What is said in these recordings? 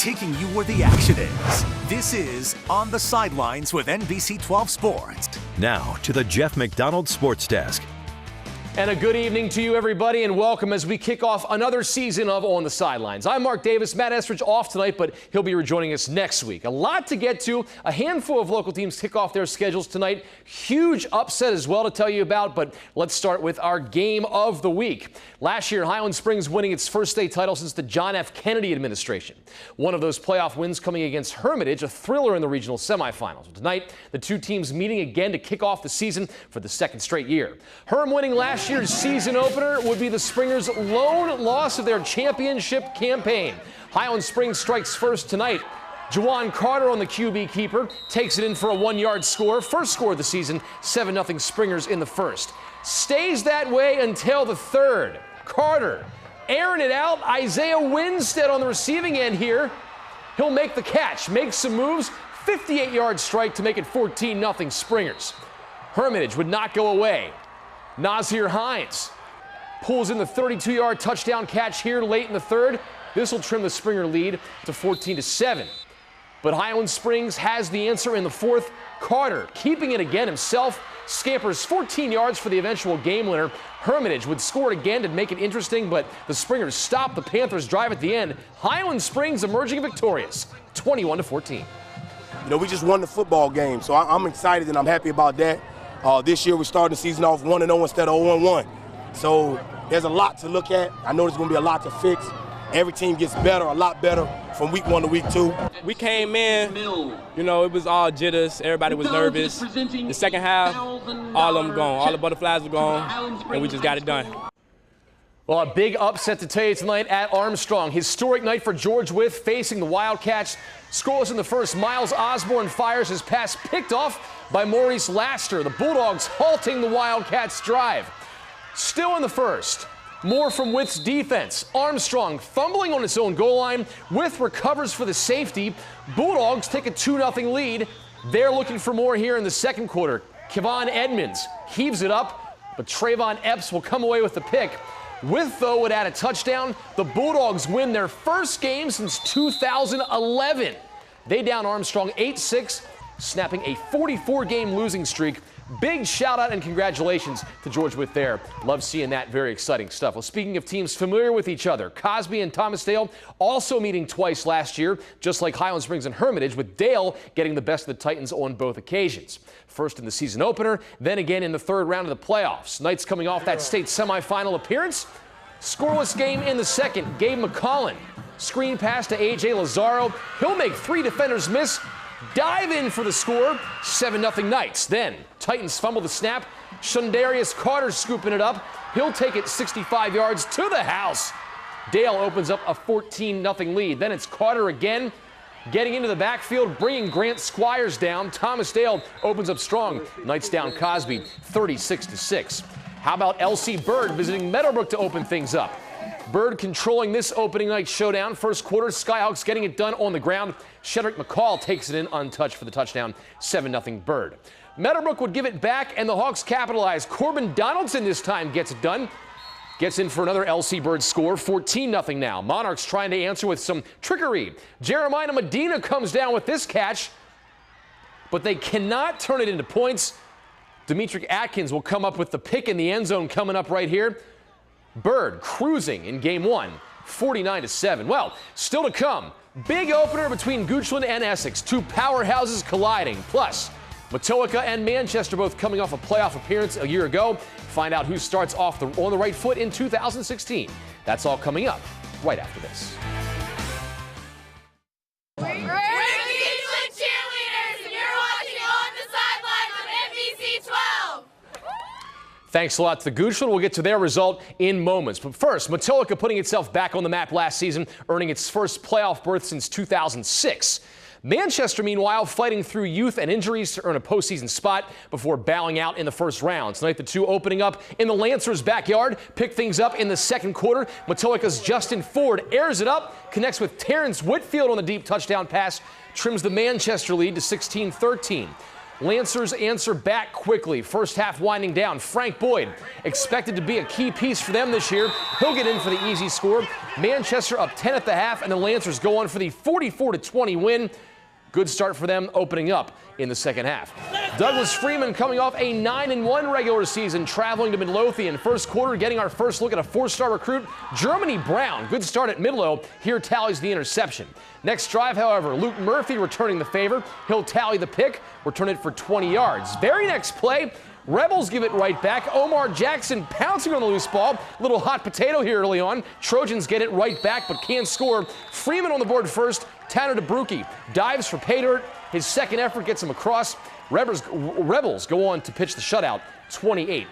taking you where the action is. This is On the Sidelines with NBC 12 Sports. Now to the Jeff McDonald Sports Desk. And a good evening to you, everybody, and welcome as we kick off another season of On the Sidelines. I'm Mark Davis. Matt Estridge off tonight, but he'll be rejoining us next week. A lot to get to. A handful of local teams kick off their schedules tonight. Huge upset as well to tell you about, but let's start with our game of the week. Last year, Highland Springs winning its first state title since the John F. Kennedy administration. One of those playoff wins coming against Hermitage, a thriller in the regional semifinals. Tonight, the two teams meeting again to kick off the season for the second straight year. Herm winning last year's season opener would be the Springers' lone loss of their championship campaign. Highland Springs strikes first tonight. Jawan Carter on the QB keeper takes it in for a 1-yard score. First score of the season, 7-0 Springers in the first. Stays that way until the third. Carter airing it out. Isaiah Winstead on the receiving end here. He'll make the catch, make some moves. 58-yard strike to make it 14-0 Springers. Hermitage would not go away. Nazir Hines pulls in the 32-yard touchdown catch here late in the third. This will trim the Springer lead to 14-7. But Highland Springs has the answer in the fourth. Carter keeping it again himself. Scampers 14 yards for the eventual game winner. Hermitage would score it again to make it interesting, but the Springers stop the Panthers' drive at the end. Highland Springs emerging victorious, 21-14. You know, we just won the football game, so I'm excited and I'm happy about that. This year we're starting the season off 1-0 instead of 0-1. So there's a lot to look at. I know there's going to be a lot to fix. Every team gets better, a lot better from week 1 to week 2. We came in, you know, it was all jitters. Everybody was nervous. The second half, all of them gone. All the butterflies were gone, and we just got it done. Well, a big upset to tell you tonight at Armstrong. Historic night for George Wythe facing the Wildcats. Scoreless in the first, Miles Osborne fires his pass picked off by Maurice Laster. The Bulldogs halting the Wildcats' drive. Still in the first, more from Wythe's defense. Armstrong fumbling on its own goal line. Wythe recovers for the safety. Bulldogs take a 2-0 lead. They're looking for more here in the second quarter. Kevon Edmonds heaves it up, but Trayvon Epps will come away with the pick. Wythe, though, would add a touchdown. The Bulldogs win their first game since 2011. They down Armstrong 8-6, snapping a 44-game losing streak. Big shout out and congratulations to George Wythe there. Love seeing that. Very exciting stuff. Well, speaking of teams familiar with each other, Cosby and Thomasdale also meeting twice last year, just like Highland Springs and Hermitage, with Dale getting the best of the Titans on both occasions. First in the season opener, then again in the third round of the playoffs. Knights coming off that state semifinal appearance. Scoreless game in the second. Gabe McCollin, screen pass to A.J. Lazaro. He'll make 3 defenders miss. Dive in for the score, 7-0 Knights. Then Titans fumble the snap. Shundarius Carter scooping it up. He'll take it 65 yards to the house. Dale opens up a 14-0 lead. Then it's Carter again, getting into the backfield, bringing Grant Squires down. Thomasdale opens up strong. Knights down Cosby, 36-6. How about L.C. Bird visiting Meadowbrook to open things up? Bird controlling this opening night showdown. First quarter, Skyhawks getting it done on the ground. Shedrick McCall takes it in untouched for the touchdown, 7-0 Bird. Meadowbrook would give it back, and the Hawks capitalize. Corbin Donaldson this time gets it done. Gets in for another L.C. Bird score, 14-0 now. Monarchs trying to answer with some trickery. Jeremiah Medina comes down with this catch, but they cannot turn it into points. Demetric Atkins will come up with the pick in the end zone coming up right here. Bird cruising in game 1, 49-7. Well, still to come. Big opener between Goochland and Essex. Two powerhouses colliding. Plus, Matoaka and Manchester both coming off a playoff appearance a year ago. Find out who starts off on the right foot in 2016. That's all coming up right after this. Thanks a lot to the Goochland. We'll get to their result in moments. But first, Matoaka putting itself back on the map last season, earning its first playoff berth since 2006. Manchester, meanwhile, fighting through youth and injuries to earn a postseason spot before bowing out in the first round. Tonight, the two opening up in the Lancers' backyard, pick things up in the second quarter. Matoaka's Justin Ford airs it up, connects with Terrence Whitfield on the deep touchdown pass, trims the Manchester lead to 16-13. Lancers answer back quickly. First half winding down. Frank Boyd expected to be a key piece for them this year. He'll get in for the easy score. Manchester up 10 at the half, and the Lancers go on for the 44-20 win. Good start for them opening up in the second half. Douglas Freeman coming off a 9-1 regular season, traveling to Midlothian. First quarter, getting our first look at a 4-star recruit, Germany Brown. Good start at Midlow. Here tallies the interception. Next drive, however, Luke Murphy returning the favor. He'll tally the pick, return it for 20 yards. Very next play, Rebels give it right back. Omar Jackson pouncing on the loose ball. Little hot potato here early on. Trojans get it right back but can't score. Freeman on the board first. Tanner DeBrucke dives for pay dirt. His second effort gets him across. Rebels go on to pitch the shutout 28-0.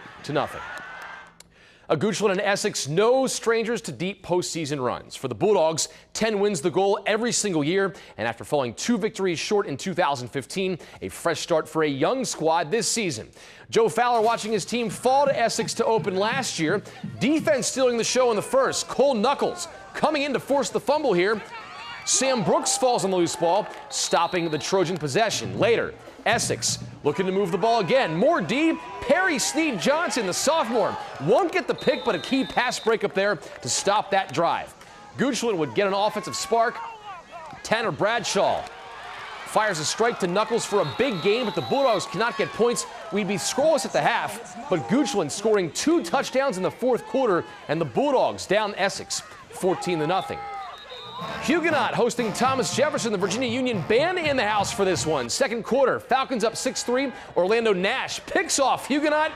Goochland and Essex, no strangers to deep postseason runs. For the Bulldogs, 10 wins the goal every single year, and after falling 2 victories short in 2015, a fresh start for a young squad this season. Joe Fowler watching his team fall to Essex to open last year. Defense stealing the show in the first. Cole Knuckles coming in to force the fumble here. Sam Brooks falls on the loose ball, stopping the Trojan possession. Later, Essex looking to move the ball again. More D. Perry Sneed Johnson, the sophomore, won't get the pick, but a key pass breakup there to stop that drive. Goochland would get an offensive spark. Tanner Bradshaw fires a strike to Knuckles for a big gain, but the Bulldogs cannot get points. We'd be scoreless at the half, but Goochland scoring 2 touchdowns in the fourth quarter, and the Bulldogs down Essex 14-0. Huguenot hosting Thomas Jefferson. The Virginia Union band in the house for this one. Second quarter, Falcons up 6-3. Orlando Nash picks off Huguenot.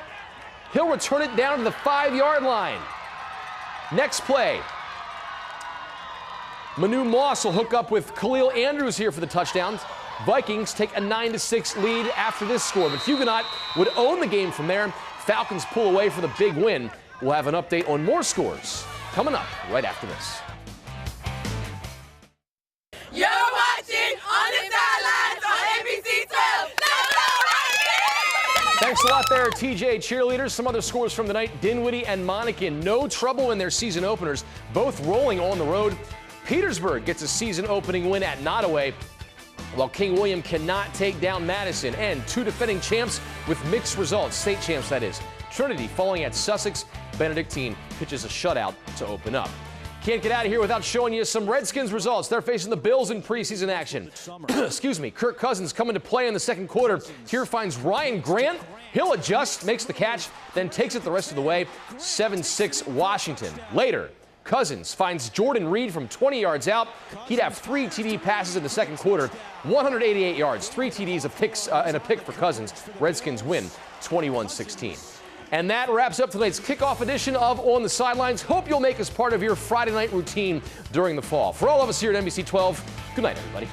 He'll return it down to the 5-yard line. Next play, Manu Moss will hook up with Khalil Andrews here for the touchdowns. Vikings take a 9-6 lead after this score, but Huguenot would own the game from there. Falcons pull away for the big win. We'll have an update on more scores coming up right after this. You're watching On the Sidelines on NBC 12. Thanks a lot there, TJ cheerleaders. Some other scores from the night. Dinwiddie and Monacan, no trouble in their season openers, both rolling on the road. Petersburg gets a season opening win at Nottoway, while King William cannot take down Madison. And 2 defending champs with mixed results, state champs that is. Trinity falling at Sussex. Benedictine pitches a shutout to open up. Can't get out of here without showing you some Redskins results. They're facing the Bills in preseason action. Excuse me. Kirk Cousins coming to play in the second quarter. Here finds Ryan Grant. He'll adjust, makes the catch, then takes it the rest of the way. 7-6 Washington. Later, Cousins finds Jordan Reed from 20 yards out. He'd have 3 TD passes in the second quarter. 188 yards, 3 TDs, and a pick for Cousins. Redskins win 21-16. And that wraps up tonight's kickoff edition of On the Sidelines. Hope you'll make us part of your Friday night routine during the fall. For all of us here at NBC 12, good night, everybody.